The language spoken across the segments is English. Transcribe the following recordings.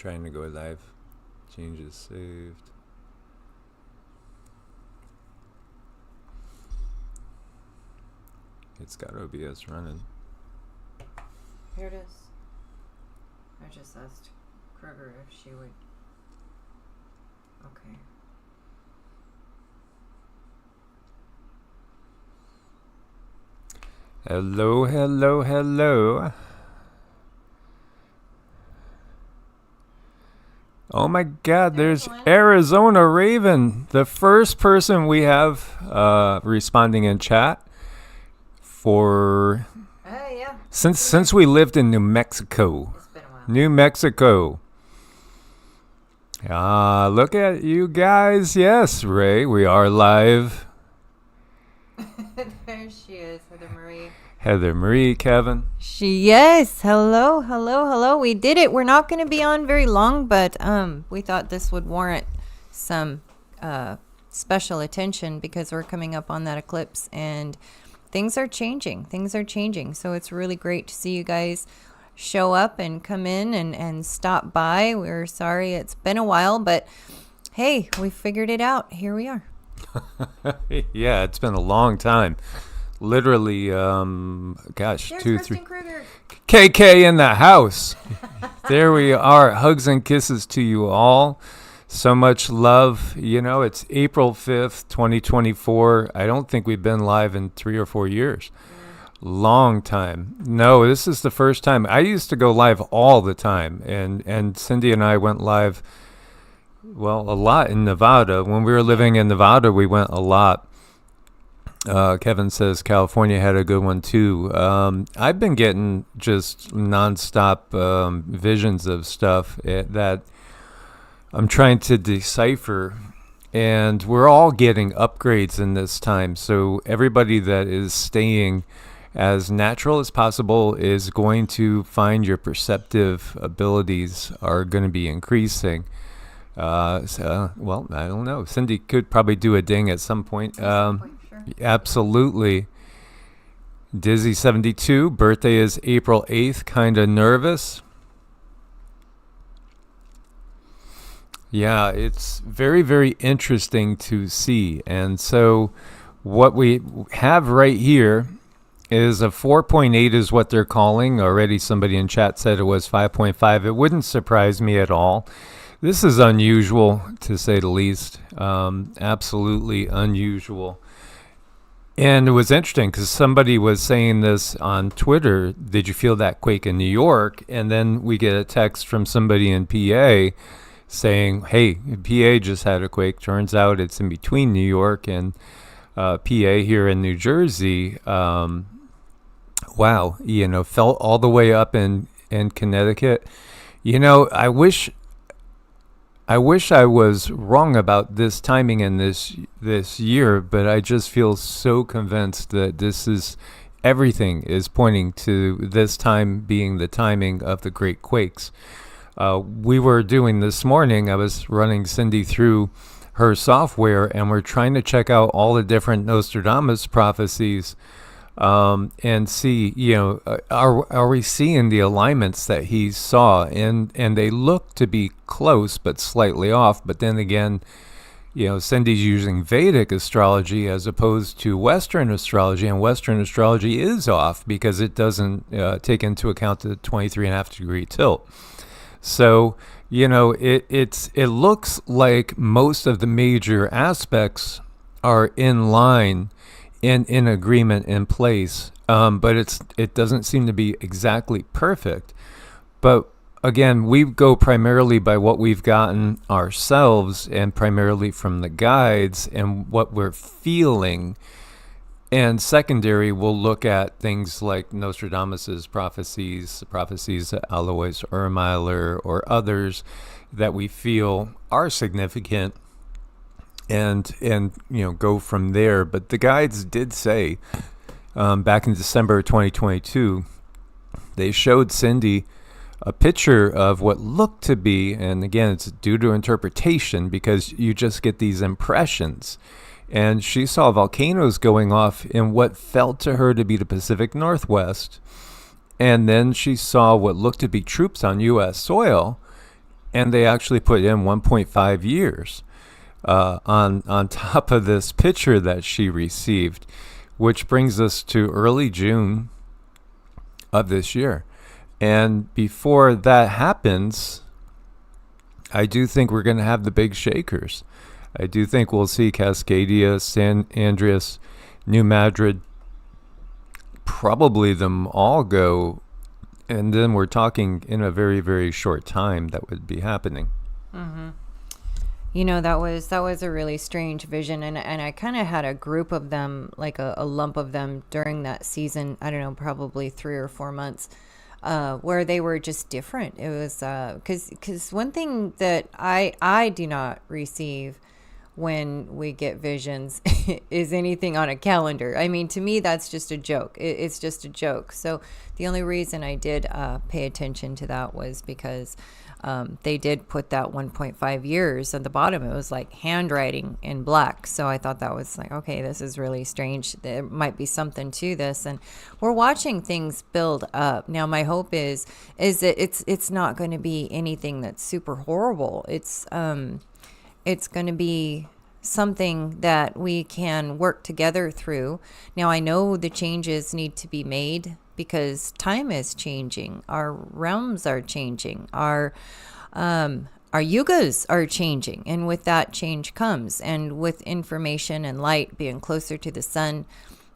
trying to go live. Changes saved. It's got OBS running. Here it is. I just asked Kruger if she would. Okay. Hello, hello, hello. Oh my God, there's Arizona Raven, the first person we have responding in chat for Yeah. since we lived in New Mexico. It's been a while. New Mexico. Look at you guys. Yes, Ray, we are live. There she is, Heather Marie. Heather Marie, Kevin. Yes. Hello, hello, hello. We did it. We're not going to be on very long, but we thought this would warrant some special attention because we're coming up on that eclipse and things are changing. So it's really great to see you guys show up and come in and stop by. We're sorry it's been a while, but hey, we figured it out. Here we are. Yeah, it's been a long time. Literally, gosh, There's 2, Kristen 3. Kruger. KK in the house. There we are. Hugs and kisses to you all. So much love. You know, it's April 5th, 2024. I don't think we've been live in 3 or 4 years. Long time. No, this is the first time. I used to go live all the time. And Cindy and I went live, well, a lot in Nevada. When we were living in Nevada, we went a lot. Kevin says California had a good one too. I've been getting just nonstop visions of stuff that I'm trying to decipher, and we're all getting upgrades in this time. So everybody that is staying as natural as possible is going to find your perceptive abilities are going to be increasing. Well, I don't know. Cindy could probably do a ding at some point. Sure. Absolutely. Dizzy72, birthday is April 8th, kind of nervous. Yeah, it's very, very interesting to see. And so what we have right here is a 4.8 is what they're calling. Already somebody in chat said it was 5.5. It wouldn't surprise me at all. This is unusual, to say the least. Absolutely unusual. And it was interesting because somebody was saying this on Twitter. Did you feel that quake in New York? And then we get a text from somebody in PA saying, hey, PA just had a quake. Turns out it's in between New York and PA here in New Jersey. Wow, you know, felt all the way up in Connecticut. You know, I wish I was wrong about this timing in this year, but I just feel so convinced that everything is pointing to this time being the timing of the great quakes. We were doing this morning, I was running Cindy through her software, and we're trying to check out all the different Nostradamus prophecies and see, you know, are we seeing the alignments that he saw? And they look to be close, but slightly off. But then again, you know, Cindy's using Vedic astrology as opposed to Western astrology, and Western astrology is off because it doesn't take into account the 23.5 degree tilt. So, you know, it looks like most of the major aspects are in line, in agreement, in place, but it doesn't seem to be exactly perfect. But again, we go primarily by what we've gotten ourselves and primarily from the guides and what we're feeling. And secondary, we'll look at things like Nostradamus's prophecies, of Alois Ermeiler or others that we feel are significant, and you know, go from there. But the guides did say back in December 2022, they showed Cindy a picture of what looked to be, and again, it's due to interpretation because you just get these impressions. And she saw volcanoes going off in what felt to her to be the Pacific Northwest. And then she saw what looked to be troops on U.S. soil. And they actually put in 1.5 years on top of this picture that she received, which brings us to early June of this year. And before that happens, I do think we're going to have the big shakers. I do think we'll see Cascadia, San Andreas, New Madrid, probably them all go. And then we're talking in a very, very short time that would be happening. Mm-hmm. You know, that was a really strange vision. And I kind of had a group of them, like a lump of them during that season. I don't know, probably 3 or 4 months, where they were just different. It was because one thing that I do not receive when we get visions is anything on a calendar. I mean, to me, that's just a joke. It's just a joke. So the only reason I did pay attention to that was because they did put that 1.5 years at the bottom. It was like handwriting in black. So I thought that was like, okay, this is really strange. There might be something to this. And we're watching things build up. Now, my hope is that it's not going to be anything that's super horrible. It's going to be something that we can work together through. Now, I know the changes need to be made because time is changing. Our realms are changing. Our yugas are changing. And with that, change comes. And with information and light being closer to the sun,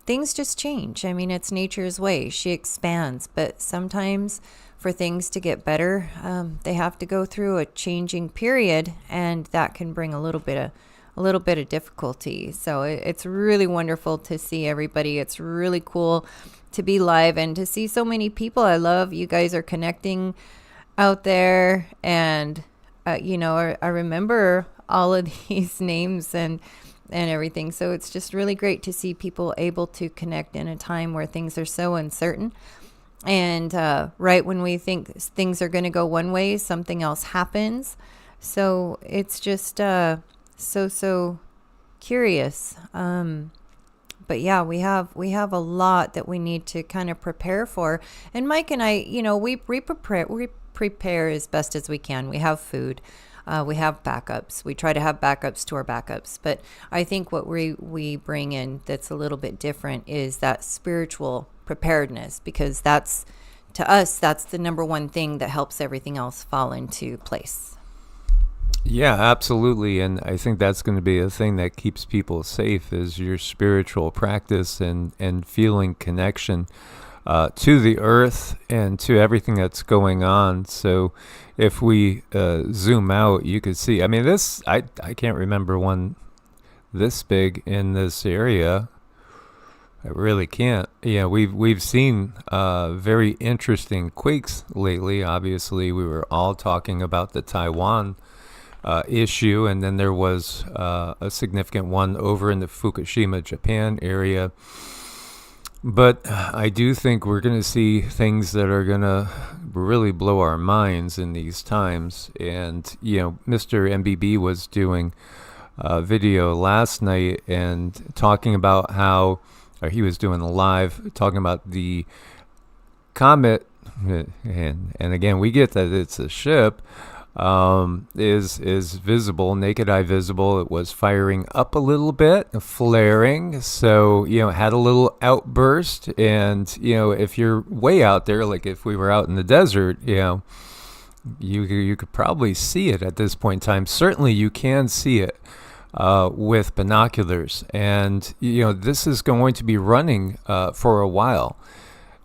things just change. I mean, it's nature's way. She expands. But sometimes for things to get better, they have to go through a changing period, and that can bring a little bit of difficulty. So it's really wonderful to see everybody. It's really cool to be live and to see so many people. I love you guys are connecting out there, and I remember all of these names and everything. So it's just really great to see people able to connect in a time where things are so uncertain. And right when we think things are going to go one way, something else happens. So it's just so curious. But yeah, we have a lot that we need to kind of prepare for. And Mike and I, we prepare as best as we can. We have food. We have backups. We try to have backups to our backups. But I think what we bring in that's a little bit different is that spiritual preparedness, because that's, to us, that's the number one thing that helps everything else fall into place. Yeah, absolutely. And I think that's going to be a thing that keeps people safe, is your spiritual practice and feeling connection to the earth and to everything that's going on. So if we zoom out, you could see, I mean, this, I can't remember one this big in this area. I really can't. Yeah, we've seen very interesting quakes lately. Obviously, we were all talking about the Taiwan issue, and then there was a significant one over in the Fukushima, Japan area. But I do think we're going to see things that are going to really blow our minds in these times. And, Mr. MBB was doing a video last night and talking about how, or he was doing a live talking about the comet, and again, we get that it's a ship, is visible, naked eye visible. It was firing up a little bit, flaring, so had a little outburst. And if you're way out there, like if we were out in the desert, you could probably see it at this point in time. Certainly you can see it with binoculars, and this is going to be running for a while,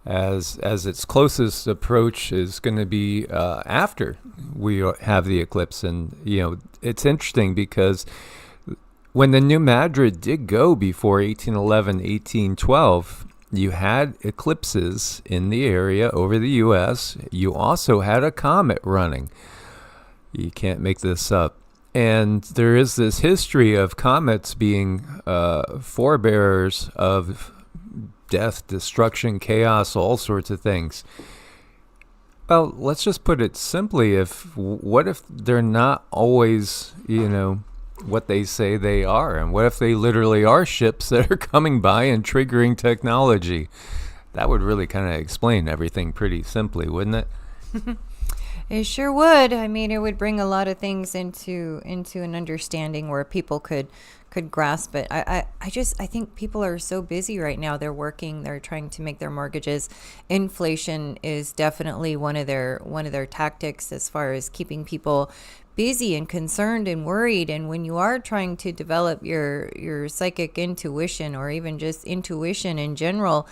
as its closest approach is going to be after we have the eclipse. And it's interesting because when the New Madrid did go before 1811, 1812, you had eclipses in the area over the U.S. You also had a comet running. You can't make this up. And there is this history of comets being forebearers of death, destruction, chaos, all sorts of things. Well, let's just put it simply. What if they're not always, what they say they are? And what if they literally are ships that are coming by and triggering technology? That would really kind of explain everything pretty simply, wouldn't it? It sure would. I mean, it would bring a lot of things into an understanding where people could grasp it. I think people are so busy right now. They're working, they're trying to make their mortgages. Inflation is definitely one of their tactics as far as keeping people busy and concerned and worried. And when you are trying to develop your psychic intuition, or even just intuition in general,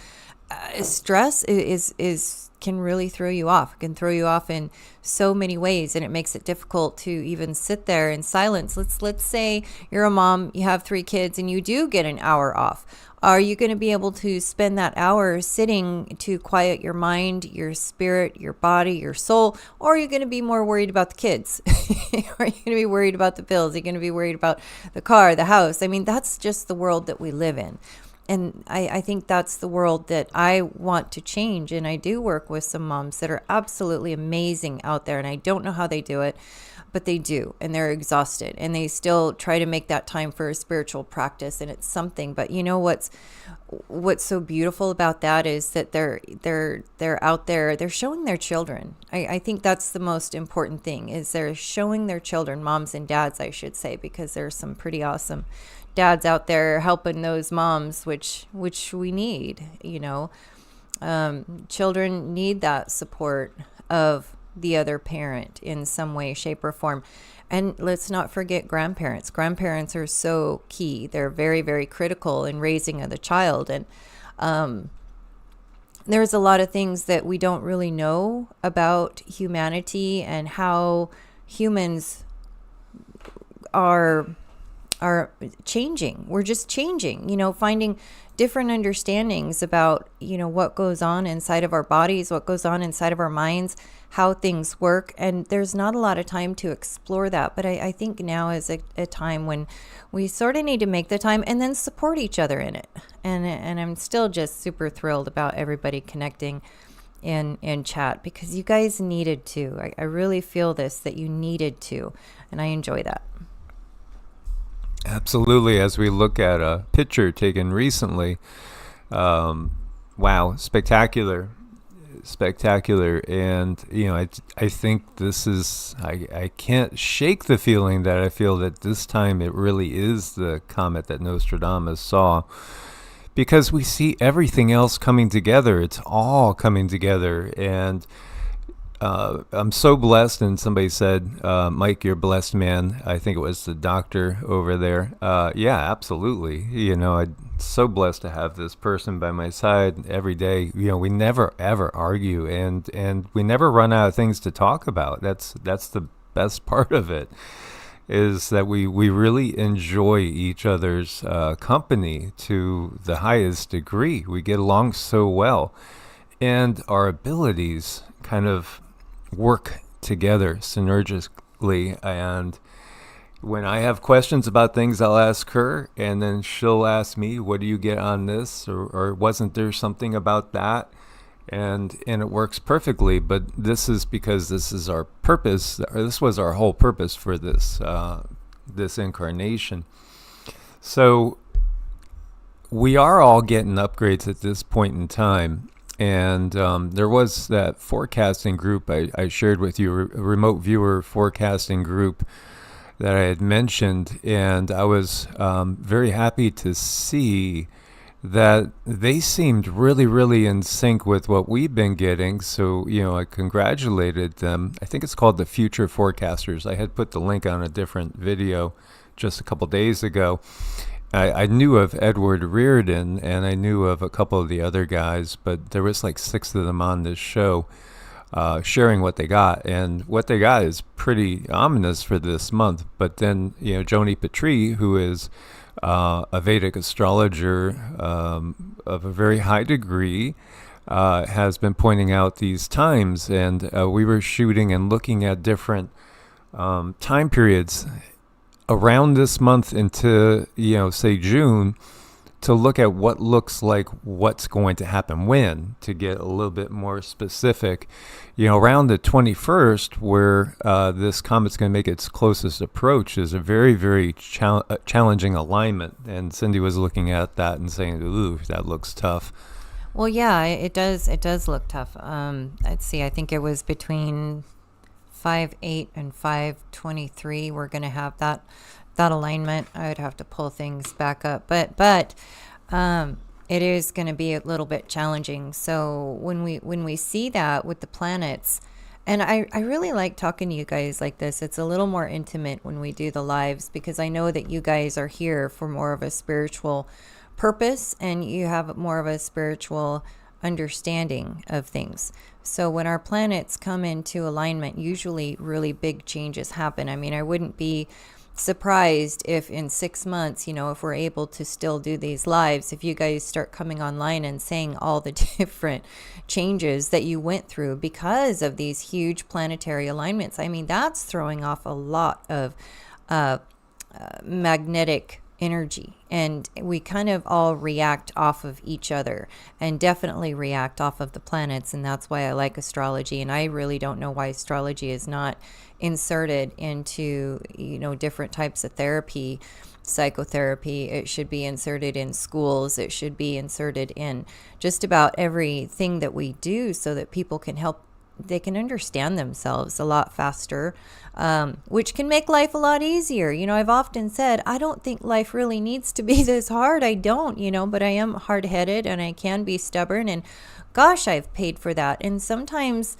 stress is can really throw you off. It can throw you off in so many ways, and it makes it difficult to even sit there in silence. Let's say you're a mom, you have 3 kids, and you do get an hour off. Are you going to be able to spend that hour sitting to quiet your mind, your spirit, your body, your soul? Or are you going to be more worried about the kids? Are you going to be worried about the bills? Are you going to be worried about the car, the house? I mean, that's just the world that we live in. And I think that's the world that I want to change. And I do work with some moms that are absolutely amazing out there. And I don't know how they do it, but they do. And they're exhausted. And they still try to make that time for a spiritual practice. And it's something. But you know what's so beautiful about that is that they're out there. They're showing their children. I think that's the most important thing, is they're showing their children, moms and dads, I should say, because there's some pretty awesome dads out there helping those moms, which we need. Children need that support of the other parent in some way, shape, or form. And let's not forget grandparents. Grandparents are so key. They're very, very critical in raising the child. And there's a lot of things that we don't really know about humanity and how humans are changing. We're just changing, finding different understandings about, what goes on inside of our bodies, what goes on inside of our minds, how things work. And there's not a lot of time to explore that. But I think now is a time when we sort of need to make the time and then support each other in it. And I'm still just super thrilled about everybody connecting in chat, because you guys needed to. I really feel that you needed to. And I enjoy that. Absolutely. As we look at a picture taken recently, wow, spectacular. And, I think this is, I can't shake the feeling that I feel that this time it really is the comet that Nostradamus saw, because we see everything else coming together. It's all coming together. And I'm so blessed. And somebody said, Mike, you're a blessed man. I think it was the doctor over there. Yeah, absolutely. I'm so blessed to have this person by my side every day. We never, ever argue, and we never run out of things to talk about. That's the best part of it, is that we really enjoy each other's company to the highest degree. We get along so well, and our abilities kind of work together synergistically. And when I have questions about things, I'll ask her, and then she'll ask me, what do you get on this? Or wasn't there something about that? And it works perfectly. But this is because this is our purpose. This was our whole purpose for this incarnation. So we are all getting upgrades at this point in time. And there was that forecasting group I shared with you, a remote viewer forecasting group that I had mentioned. And I was very happy to see that they seemed really, really in sync with what we've been getting. So, I congratulated them. I think it's called the Future Forecasters. I had put the link on a different video just a couple days ago. I knew of Edward Reardon, and I knew of a couple of the other guys, but there was like 6 of them on this show sharing what they got. And what they got is pretty ominous for this month. But then, Joni Petrie, who is a Vedic astrologer of a very high degree, has been pointing out these times. And we were shooting and looking at different time periods around this month into, say June, to look at what looks like what's going to happen when, to get a little bit more specific. Around the 21st, where this comet's going to make its closest approach, is a very, very challenging alignment. And Cindy was looking at that and saying, ooh, that looks tough. Well, yeah, it does look tough. Let's see, I think it was between 5/8 and 5/23. We're going to have that alignment. I would have to pull things back up, but it is going to be a little bit challenging. So when we see that with the planets, and I really like talking to you guys like this. It's a little more intimate when we do the lives, because I know that you guys are here for more of a spiritual purpose, and you have more of a spiritual understanding of things. So when our planets come into alignment, usually really big changes happen. I mean, I wouldn't be surprised if in 6 months, if we're able to still do these lives, if you guys start coming online and saying all the different changes that you went through because of these huge planetary alignments. I mean, that's throwing off a lot of magnetic energy, and we kind of all react off of each other, and definitely react off of the planets. And that's why I like astrology, and I really don't know why astrology is not inserted into different types of therapy, psychotherapy. It should be inserted in schools. It should be inserted in just about everything that we do, so that people can help, they can understand themselves a lot faster, which can make life a lot easier. I've often said, I don't think life really needs to be this hard. I don't, but I am hard-headed, and I can be stubborn, and gosh, I've paid for that. And sometimes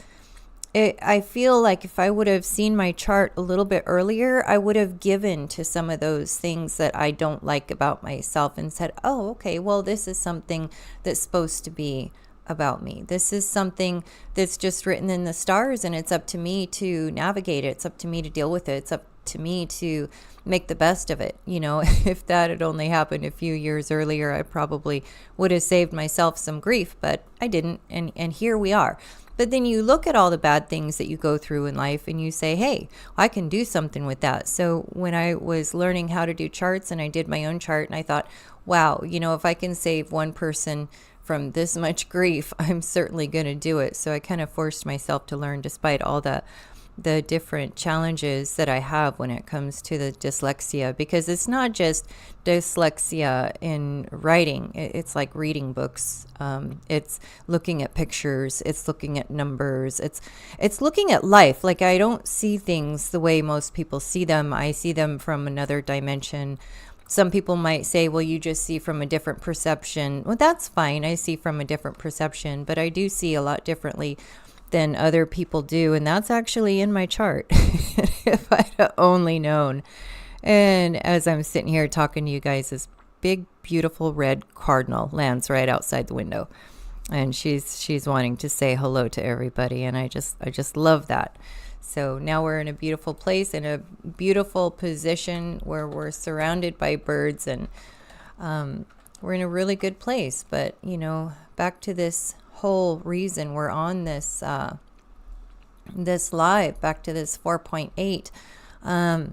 I feel like if I would have seen my chart a little bit earlier, I would have given to some of those things that I don't like about myself and said, oh, okay, well, this is something that's supposed to be about me. This is something that's just written in the stars, and it's up to me to navigate it. It's up to me to deal with it. It's up to me to make the best of it. If that had only happened a few years earlier, I probably would have saved myself some grief, but I didn't. And here we are. But then you look at all the bad things that you go through in life, and you say, hey, I can do something with that. So when I was learning how to do charts, and I did my own chart, and I thought, wow, if I can save one person from this much grief, I'm certainly going to do it. So I kind of forced myself to learn, despite all the different challenges that I have when it comes to the dyslexia, because it's not just dyslexia in writing. It's like reading books. It's looking at pictures. It's looking at numbers. It's looking at life. Like, I don't see things the way most people see them. I see them from another dimension. Some people might say, well, you just see from a different perception. Well, that's fine. I see from a different perception, but I do see a lot differently than other people do. And that's actually in my chart. If I'd only known. And as I'm sitting here talking to you guys, this big, beautiful red cardinal lands right outside the window. And she's wanting to say hello to everybody. And I just love that. So now we're in a beautiful place, in a beautiful position where we're surrounded by birds, and we're in a really good place. But, back to this whole reason we're on this this live, back to this 4.8. I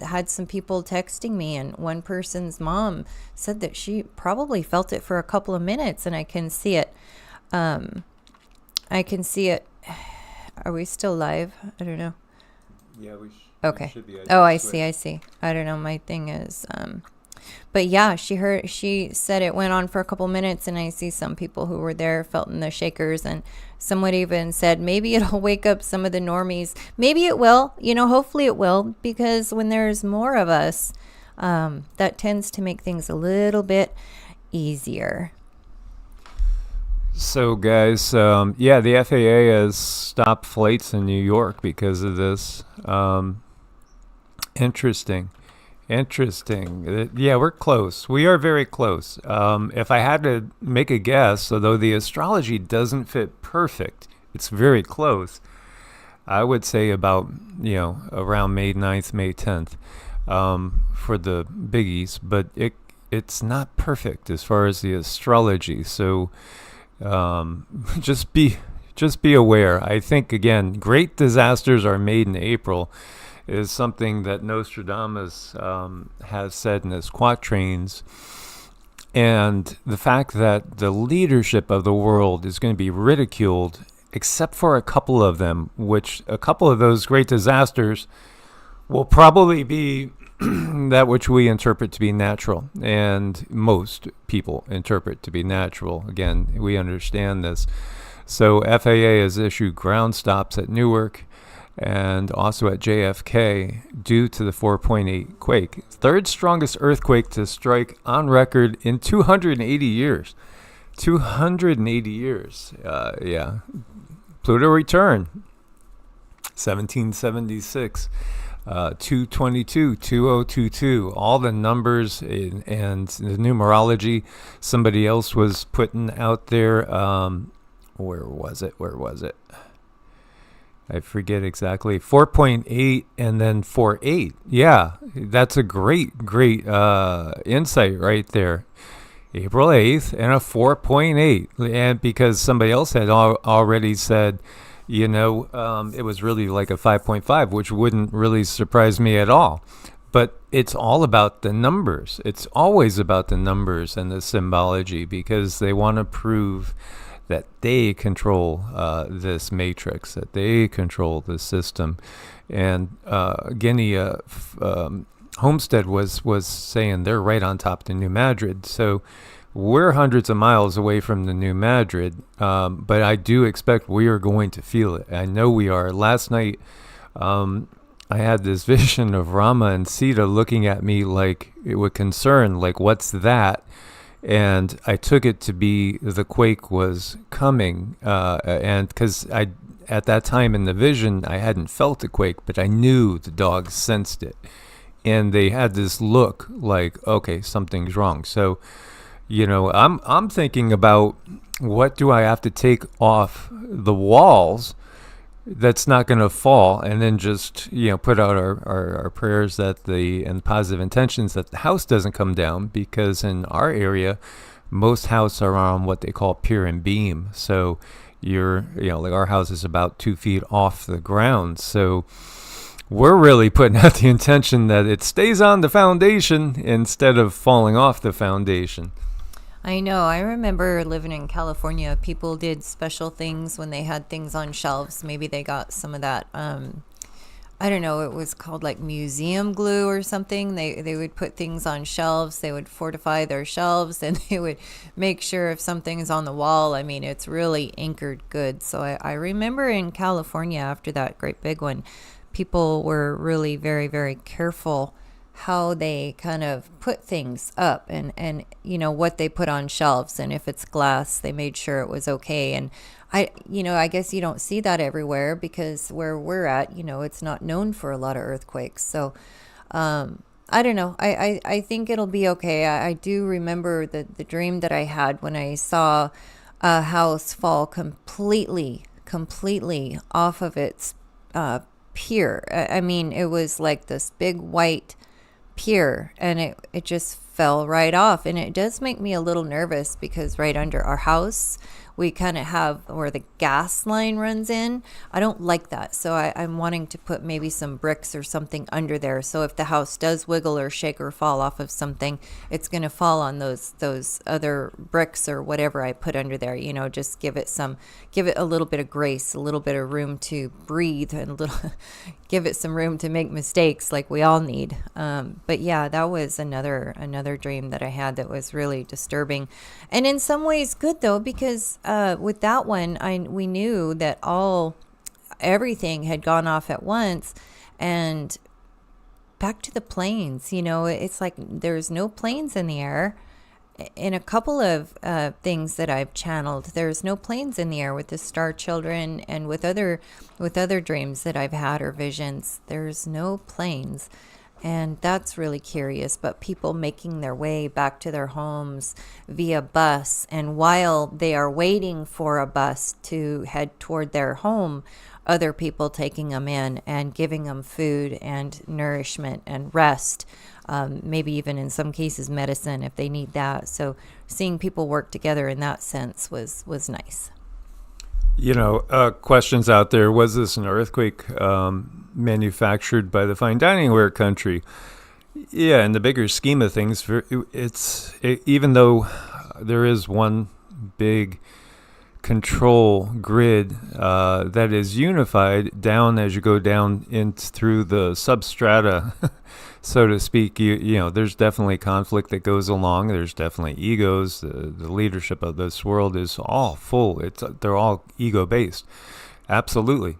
had some people texting me, and one person's mom said that she probably felt it for a couple of minutes, and I can see it. Are we still live? I don't know. Yeah, okay. Should be. I see. I don't know. My thing is, but yeah, she said it went on for a couple minutes, and I see some people who were there felt in the shakers, and someone even said maybe it'll wake up some of the normies. Maybe it will, hopefully it will, because when there's more of us, that tends to make things a little bit easier. So, guys, the FAA has stopped flights in New York because of this. Interesting. Yeah, we're close. We are very close. If I had to make a guess, although the astrology doesn't fit perfect, it's very close. I would say about, around May 9th, May 10th for the biggies, but it's not perfect as far as the astrology. So just be aware. I think, again, great disasters are made in April is something that Nostradamus has said in his quatrains. And the fact that the leadership of the world is going to be ridiculed, except for a couple of them, which a couple of those great disasters will probably be that which we interpret to be natural, and most people interpret to be natural. Again, we understand this. So FAA has issued ground stops at Newark. and also at JFK due to the 4.8 quake. Third strongest earthquake to strike on record in 280 years. 280 years. Yeah. Pluto return. 1776. 222, 2022, all the numbers and the numerology somebody else was putting out there. Where was it? I forget exactly. 4.8 and then 4.8. Yeah, that's a great insight right there. April 8th and a 4.8. And because somebody else had already said, it was really like a 5.5, which wouldn't really surprise me at all. But it's all about the numbers. It's always about the numbers and the symbology, because they want to prove that they control this matrix, that they control the system. And Guinea Homestead was saying they're right on top of the New Madrid. So we're hundreds of miles away from the New Madrid, but I do expect we are going to feel it. I know we are. Last night, I had this vision of Rama and Sita looking at me like it with concern, like, what's that? And I took it to be the quake was coming, and because at that time in the vision, I hadn't felt a quake, but I knew the dogs sensed it. And they had this look like, okay, something's wrong. So, I'm thinking about, what do I have to take off the walls that's not going to fall, and then just put out our prayers and positive intentions that the house doesn't come down, because in our area most houses are on what they call pier and beam. So like our house is about 2 feet off the ground, so we're really putting out the intention that it stays on the foundation instead of falling off the foundation. I know. I remember living in California. People did special things when they had things on shelves. Maybe they got some of that. I don't know. It was called like museum glue or something. They would put things on shelves. They would fortify their shelves, and they would make sure if something is on the wall. I mean, it's really anchored good. So I remember in California after that great big one, people were really very, very careful how they kind of put things up, and what they put on shelves, and if it's glass, they made sure it was okay. And I guess you don't see that everywhere, because where we're at, it's not known for a lot of earthquakes. So I don't know. I think it'll be okay. I do remember the dream that I had when I saw a house fall completely off of its pier. I mean, it was like this big white pier, and it just fell right off. And it does make me a little nervous, because right under our house we kind of have where the gas line runs in. I don't like that, so I'm wanting to put maybe some bricks or something under there, so if the house does wiggle or shake or fall off of something, it's going to fall on those other bricks or whatever I put under there. Just give it a little bit of grace, a little bit of room to breathe, and give it some room to make mistakes, like we all need. But yeah, that was another dream that I had that was really disturbing, and in some ways good though, because with that one, we knew that everything had gone off at once, and back to the planes. It's like there's no planes in the air. In a couple of things that I've channeled, there's no planes in the air with the star children, and with other dreams that I've had or visions, there's no planes. And that's really curious. But people making their way back to their homes via bus, and while they are waiting for a bus to head toward their home, other people taking them in and giving them food and nourishment and rest, maybe even in some cases medicine if they need that. So seeing people work together in that sense was nice. Questions out there. Was this an earthquake manufactured by the fine dining ware country? Yeah, in the bigger scheme of things, even though there is one big control grid that is unified down as you go down through the substrata, so to speak, there's definitely conflict that goes along. There's definitely egos. The leadership of this world is all full. They're all ego based. Absolutely.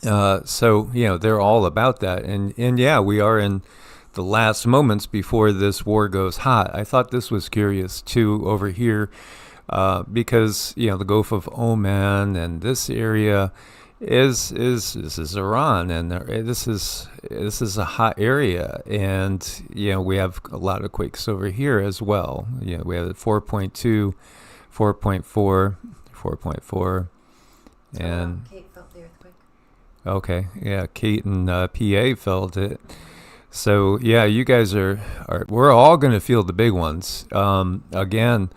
So they're all about that, and yeah, we are in the last moments before this war goes hot. I thought this was curious too over here, because the Gulf of Oman and this area is Iran, and this is a hot area, and we have a lot of quakes over here as well. We have 4.2, 4.4, 4.4, and Kate felt the earthquake. okay, yeah, Kate and PA felt it. So yeah, you guys are we're all going to feel the big ones. Again,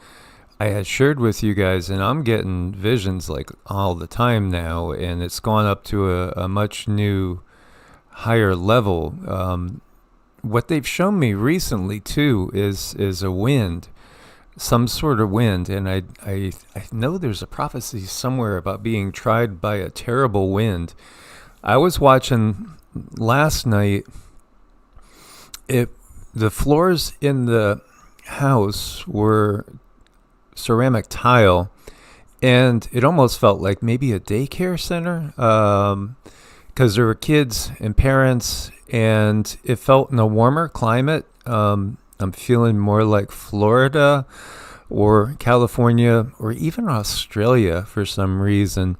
I had shared with you guys, and I'm getting visions like all the time now, and it's gone up to a much new, higher level. What they've shown me recently too is a wind, some sort of wind, and I know there's a prophecy somewhere about being tried by a terrible wind. I was watching last night. The floors in the house were ceramic tile, and it almost felt like maybe a daycare center, because there were kids and parents, and it felt in a warmer climate. I'm feeling more like Florida or California or even Australia for some reason.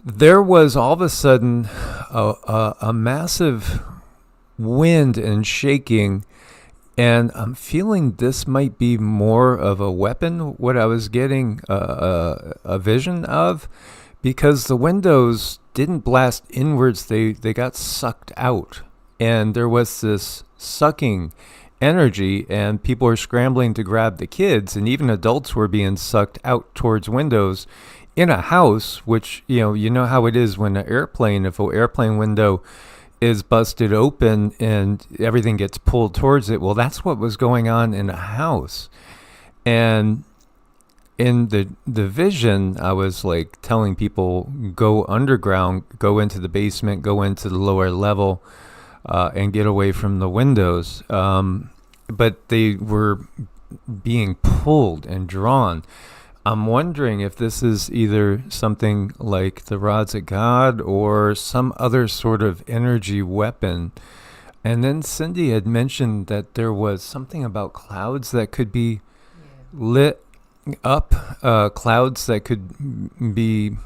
There was all of a sudden a massive wind and shaking, and I'm feeling this might be more of a weapon, what I was getting a vision of, because the windows didn't blast inwards, they got sucked out, and there was this sucking energy, and people were scrambling to grab the kids, and even adults were being sucked out towards windows in a house, which you know how it is when if an airplane window is busted open and everything gets pulled towards it. Well, that's what was going on in a house. And in the vision, I was like telling people, go underground, go into the basement, go into the lower level, and get away from the windows. But they were being pulled and drawn. I'm wondering if this is either something like the rods of God or some other sort of energy weapon. And then Cindy had mentioned that there was something about clouds that could be lit up, clouds that could be,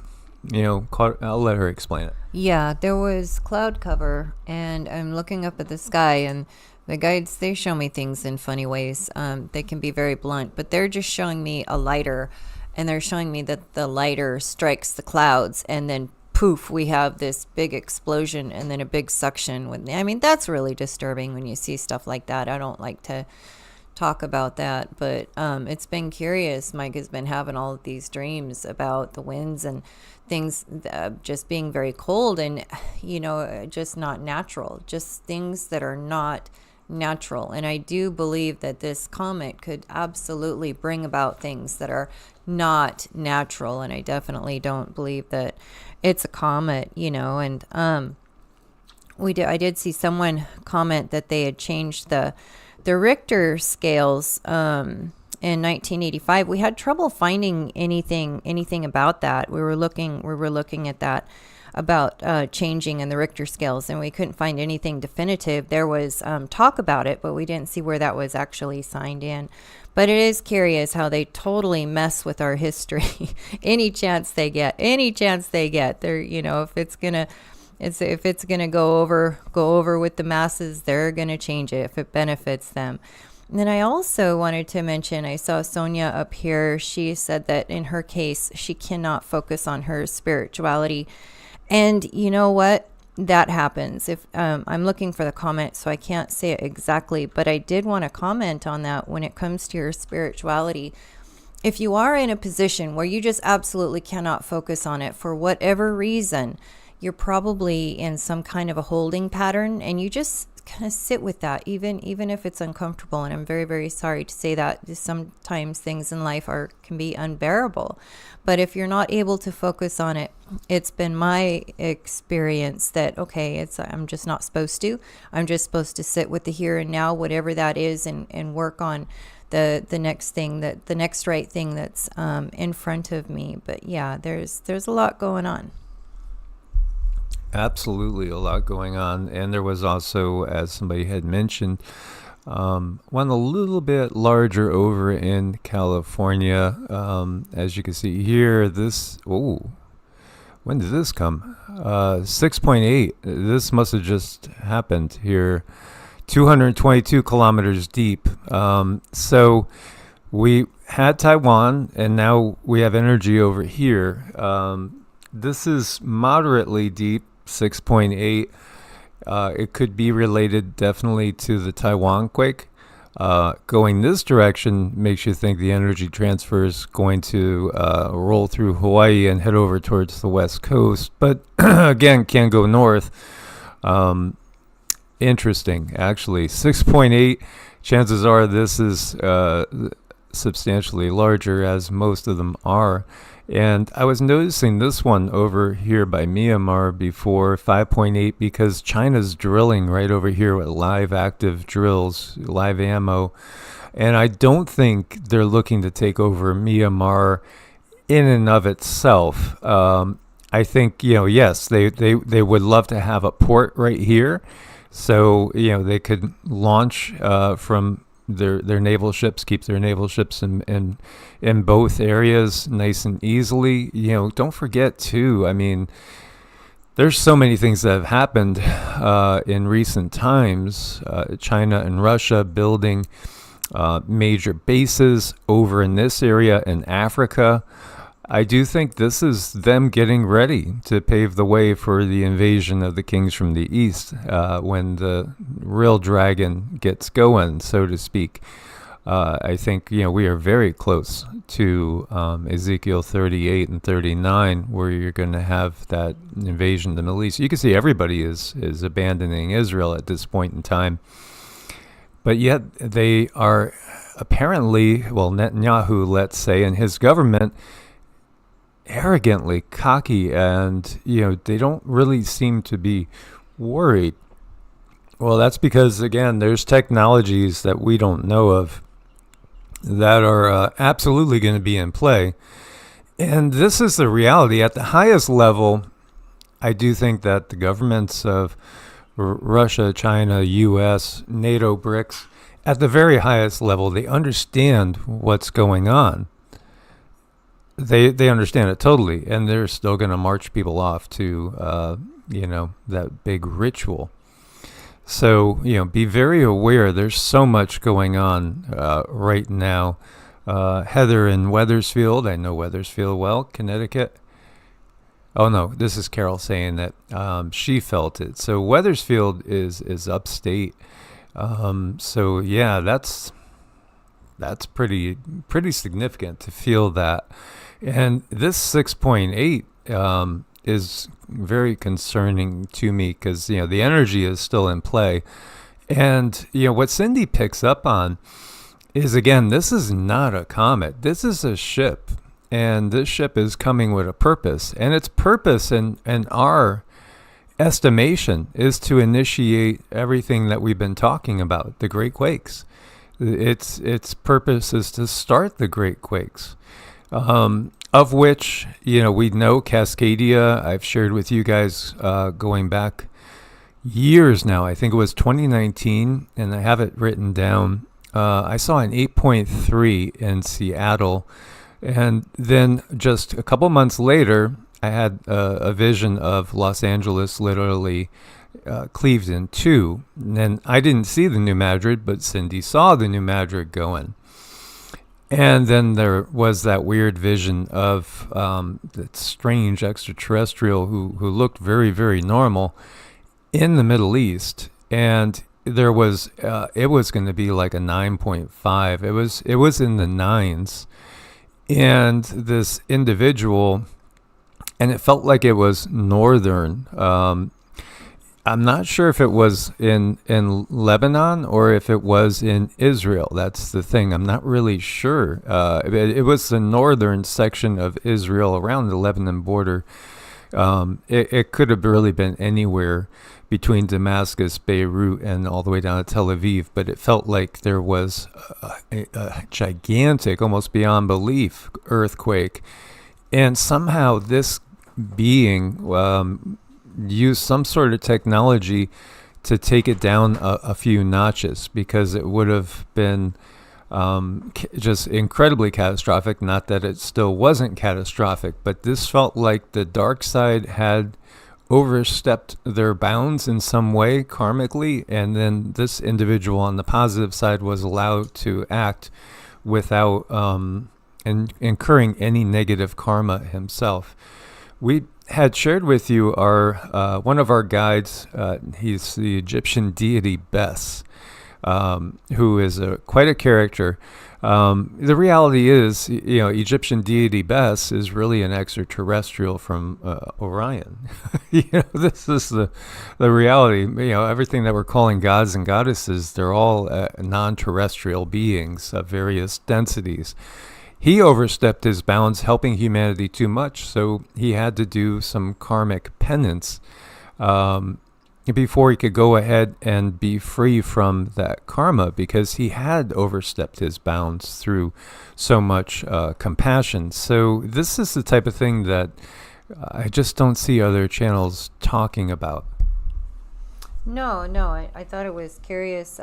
caught. I'll let her explain it. Yeah, there was cloud cover, and I'm looking up at the sky, and the guides, they show me things in funny ways. They can be very blunt, but they're just showing me a lighter, and they're showing me that the lighter strikes the clouds, and then poof, we have this big explosion and then a big suction. That's really disturbing when you see stuff like that. I don't like to talk about that, but it's been curious. Mike has been having all of these dreams about the winds and things just being very cold and, just not natural, just things that are not natural. And I do believe that this comet could absolutely bring about things that are not natural, and I definitely don't believe that it's a comet, and I did see someone comment that they had changed the Richter scales in 1985. We had trouble finding anything about that. We were looking at that about changing in the Richter scales, and we couldn't find anything definitive. There was talk about it, but we didn't see where that was actually signed in. But it is curious how they totally mess with our history any chance they get. They're, if it's gonna go over with the masses, they're gonna change it if it benefits them. And then I also wanted to mention, I saw Sonia up here. She said that in her case, she cannot focus on her spirituality. And you know what? That happens. If I'm looking for the comment, so I can't say it exactly, but I did want to comment on that when it comes to your spirituality. If you are in a position where you just absolutely cannot focus on it for whatever reason, you're probably in some kind of a holding pattern, and you just kind of sit with that, even if it's uncomfortable. And I'm very, very sorry to say that sometimes things in life can be unbearable. But if you're not able to focus on it, it's been my experience that, okay, I'm just not supposed to. I'm just supposed to sit with the here and now, whatever that is, and work on the next thing, the next right thing that's in front of me. But yeah, there's a lot going on. Absolutely, a lot going on. And there was also, as somebody had mentioned, one a little bit larger over in California. As you can see here, this, oh, when did this come? 6.8. This must have just happened here. 222 kilometers deep. So we had Taiwan, and now we have energy over here. This is moderately deep, 6.8. It could be related definitely to the Taiwan quake. Going this direction makes you think the energy transfer is going to roll through Hawaii and head over towards the west coast, but again, can go north. Interesting, actually. 6.8, chances are this is substantially larger, as most of them are. And I was noticing this one over here by Myanmar before, 5.8, because China's drilling right over here with live active drills, live ammo. And I don't think they're looking to take over Myanmar in and of itself. I think, yes, they would love to have a port right here. So, they could launch from their naval ships, keep their naval ships in both areas nice and easily. Don't forget too, I mean, there's so many things that have happened in recent times. China and Russia building major bases over in this area in Africa. I do think this is them getting ready to pave the way for the invasion of the kings from the east when the real dragon gets going, so to speak. I think, we are very close to Ezekiel 38 and 39, where you're going to have that invasion of the Middle East. You can see everybody is abandoning Israel at this point in time. But yet they are apparently, Netanyahu, let's say, and his government, arrogantly cocky, and they don't really seem to be worried. Well, that's because, again, there's technologies that we don't know of that are absolutely going to be in play. And this is the reality. At the highest level, I do think that the governments of Russia, China, US, NATO, BRICS, at the very highest level, they understand what's going on. They understand it totally, and they're still going to march people off to, that big ritual. So, be very aware. There's so much going on right now. Heather in Wethersfield, I know Wethersfield well, Connecticut. Oh, no, this is Carol saying that she felt it. So Wethersfield is upstate. So, yeah, that's pretty significant to feel that. And this 6.8 is very concerning to me because, the energy is still in play. And, what Cindy picks up on is, again, this is not a comet. This is a ship. And this ship is coming with a purpose. And its purpose in our estimation is to initiate everything that we've been talking about, the Great Quakes. Its purpose is to start the Great Quakes. Of which, we know Cascadia, I've shared with you guys going back years now. I think it was 2019, and I have it written down. I saw an 8.3 in Seattle, and then just a couple months later, I had a vision of Los Angeles literally cleaved in two. And then I didn't see the New Madrid, but Cindy saw the New Madrid going. And then there was that weird vision of that strange extraterrestrial who looked very, very normal in the Middle East. And there was, it was going to be like a 9.5. It was in the nines. And this individual, and it felt like it was northern. I'm not sure if it was in Lebanon or if it was in Israel. That's the thing. I'm not really sure. It was the northern section of Israel around the Lebanon border. It could have really been anywhere between Damascus, Beirut, and all the way down to Tel Aviv. But it felt like there was a gigantic, almost beyond belief, earthquake. And somehow this being use some sort of technology to take it down a few notches, because it would have been just incredibly catastrophic. Not that it still wasn't catastrophic, but this felt like the dark side had overstepped their bounds in some way karmically, and then this individual on the positive side was allowed to act without incurring any negative karma himself. We had shared with you our one of our guides. He's the Egyptian deity Bes, who is quite a character. The reality is, Egyptian deity Bes is really an extraterrestrial from Orion. This is the reality. Everything that we're calling gods and goddesses, they're all non-terrestrial beings of various densities. He overstepped his bounds, helping humanity too much, so he had to do some karmic penance before he could go ahead and be free from that karma, because he had overstepped his bounds through so much compassion. So this is the type of thing that I just don't see other channels talking about. No, I thought it was curious.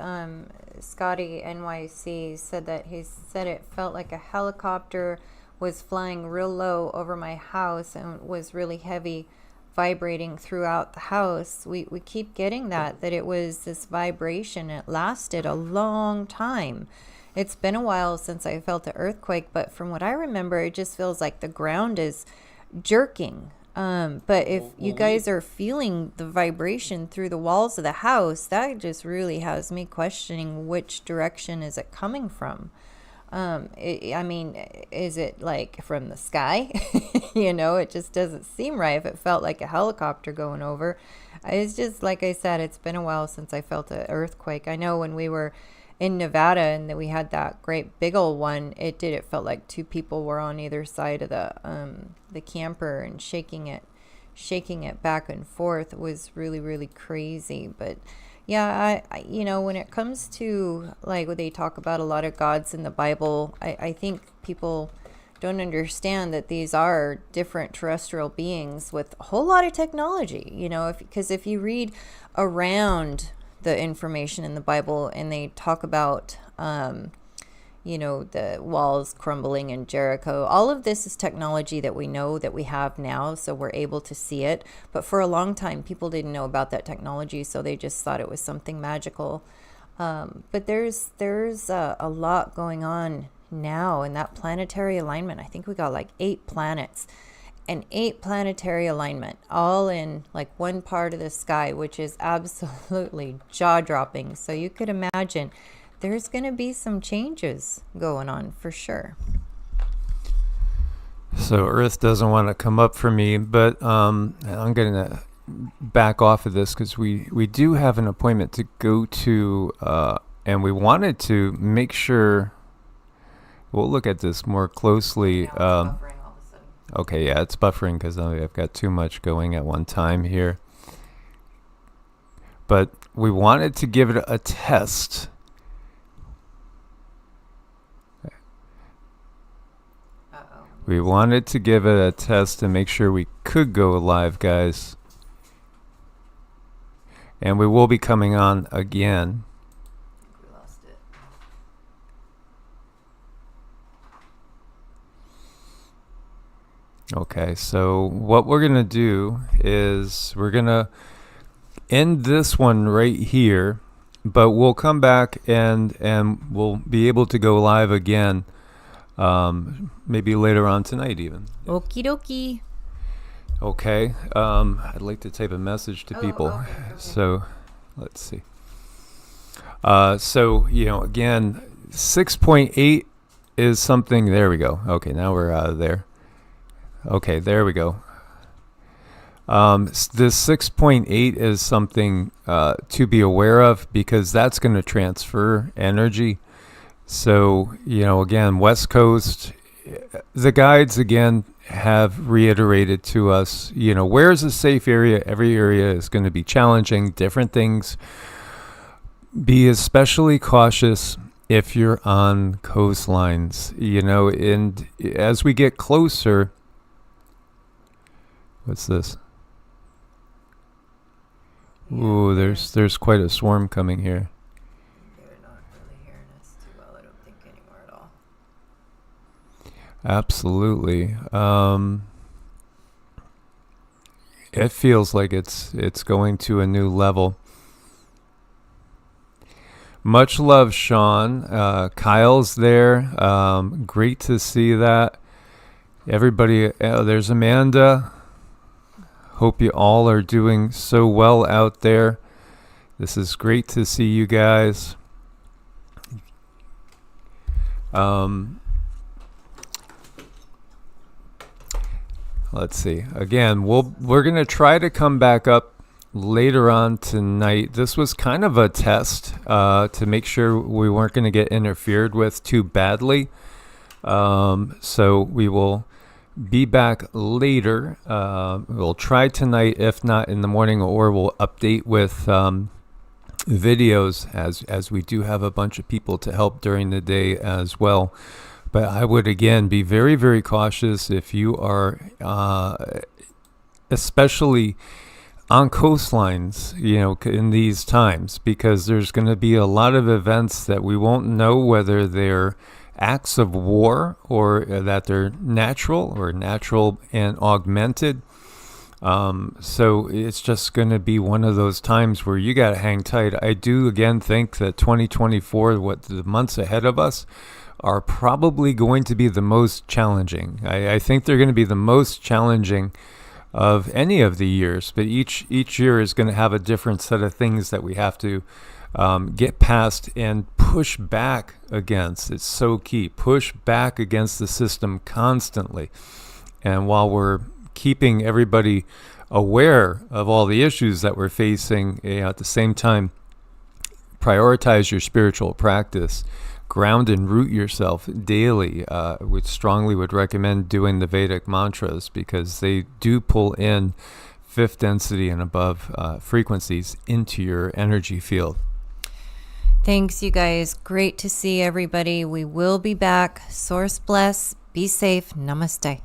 Scotty NYC said that he said it felt like a helicopter was flying real low over my house and was really heavy, vibrating throughout the house. We keep getting that it was this vibration. It lasted a long time. It's been a while since I felt an earthquake, but from what I remember, it just feels like the ground is jerking. But if you guys are feeling the vibration through the walls of the house, that just really has me questioning which direction is it coming from. Is it like from the sky? It just doesn't seem right. If it felt like a helicopter going over, it's just like I said, it's been a while since I felt an earthquake. I know when we were in Nevada and that we had that great big old one, it felt like two people were on either side of the camper and shaking it back and forth. It was really, really crazy. But yeah, I when it comes to like what they talk about a lot of gods in the Bible, I think people don't understand that these are different terrestrial beings with a whole lot of technology, because if you read around the information in the Bible and they talk about, the walls crumbling in Jericho, all of this is technology that we know that we have now, so we're able to see it. But for a long time, people didn't know about that technology, so they just thought it was something magical. But there's a lot going on now in that planetary alignment. I think we got like 8 planets and 8 planetary alignment, all in like one part of the sky, which is absolutely jaw-dropping. So you could imagine there's going to be some changes going on for sure. So Earth doesn't want to come up for me, but I'm going to back off of this because we do have an appointment to go to, and we wanted to make sure we'll look at this more closely. Okay, yeah, it's buffering because I've got too much going at one time here. But we wanted to give it a test. We wanted to give it a test to make sure we could go live, guys. And we will be coming on again. We lost it. Okay, so what we're going to do is we're going to end this one right here, but we'll come back and we'll be able to go live again. Maybe later on tonight even. Okie dokie. Okay. I'd like to type a message to people. Okay. So let's see. So, again, 6.8 is something. There we go. Okay, now we're out of there. Okay, there we go. This 6.8 is something to be aware of because that's going to transfer energy. So, again, West Coast, the guides, again, have reiterated to us, where's a safe area? Every area is going to be challenging, different things. Be especially cautious if you're on coastlines, and as we get closer, what's this? Ooh, there's quite a swarm coming here. They're not really hearing us too well, I don't think, anymore at all. Absolutely. It feels like it's going to a new level. Much love, Sean. Kyle's there. Great to see that. Everybody, there's Amanda. Hope you all are doing so well out there. This is great to see you guys. Let's see. Again, we're going to try to come back up later on tonight. This was kind of a test to make sure we weren't going to get interfered with too badly. So we will be back later. We'll try tonight, if not in the morning, or we'll update with videos as we do have a bunch of people to help during the day as well. But I would, again, be very, very cautious if you are, especially on coastlines, in these times, because there's going to be a lot of events that we won't know whether they're acts of war or that they're natural and augmented. So it's just going to be one of those times where you got to hang tight. I do, again, think that 2024, the months ahead of us, are probably going to be the most challenging. I think they're going to be the most challenging of any of the years, but each year is going to have a different set of things that we have to get past and push back against. It's so key. Push back against the system constantly. And while we're keeping everybody aware of all the issues that we're facing, at the same time, prioritize your spiritual practice. Ground and root yourself daily. Strongly would recommend doing the Vedic mantras because they do pull in fifth density and above frequencies into your energy field. Thanks, you guys. Great to see everybody. We will be back. Source bless. Be safe. Namaste.